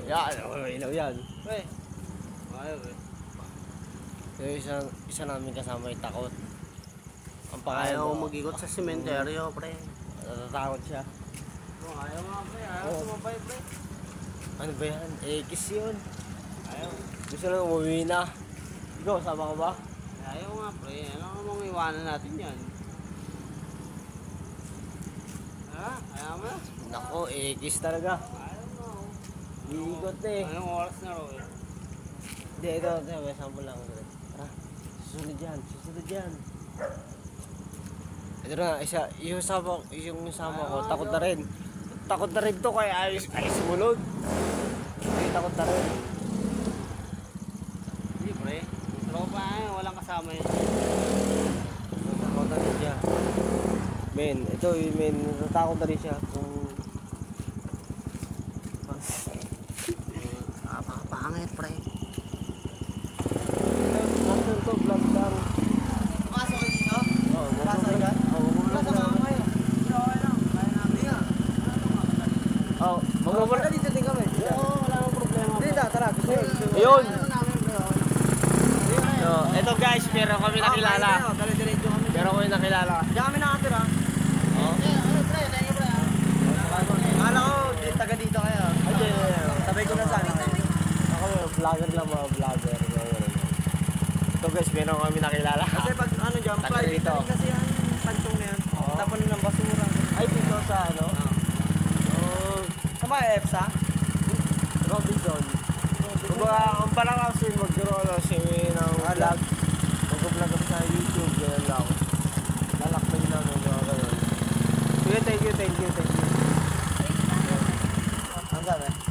Yan, ilaw yan. Pre. Ayaw eh. Yung isa namin kasama yung takot. Ang Ayaw mag-ikot sa sementeryo, pre. Natatakot siya. Ayaw nga, pre. Ayaw sumabay, pre. Ano ba yan? Kiss yun. Ayaw. Gusto lang umuwi na. Ikaw, sama ka ba? Ayaw nga, pre. Ano mong iwanan natin yan? Ha? Ayaw mo na? Nako, kiss talaga. Ayaw mo. Iikot eh. Anong oras na ro eh? Hindi, ito. May sample lang. Tara, susunod dyan. Ito na, yung sama ko, takot na rin. Takot na rin to, kaya ayos sumunod. Hindi, takot na rin. Hindi, pre. Tropa walang kasama yun. Takot na rin siya. Men, ito yung men, natatakot na rin siya. Kung... Pangit, pre. Nasaan to, vlog lang. Pasok kayo dito? Oo, Pasok kayo? Oo, Pasok ka kayo. Pero okay lang. Kaya namin nga. Oo, magmamala. Dito din kami. Oo, wala nang problema. Dito, tara. Ayun! So, ito guys, meron kami nakilala. Dali-diretso kami. Meron kami nakilala. Diyan kami nakatira. Oo. Pre, thank you, pre. Akala ko, taga dito kayo. Sabay ko na sana. Ako, vlogger lang mga vlogger. Ito guys, meron kami nakilala. Kasi pag ano dyan, Taga private dito. kasi yan, pagtong na yan. Oo. Tapon ng basura. Ay, dito sa ano? Oh, Saan ba, EPSA? Robinson. Kumbaga, ang parang kasi mag-draw na siya ng vlog. Mag-vlog kami sa YouTube, gano'n lang. Lalakbay namin, gano'n. Sige, thank you. Ang sabi?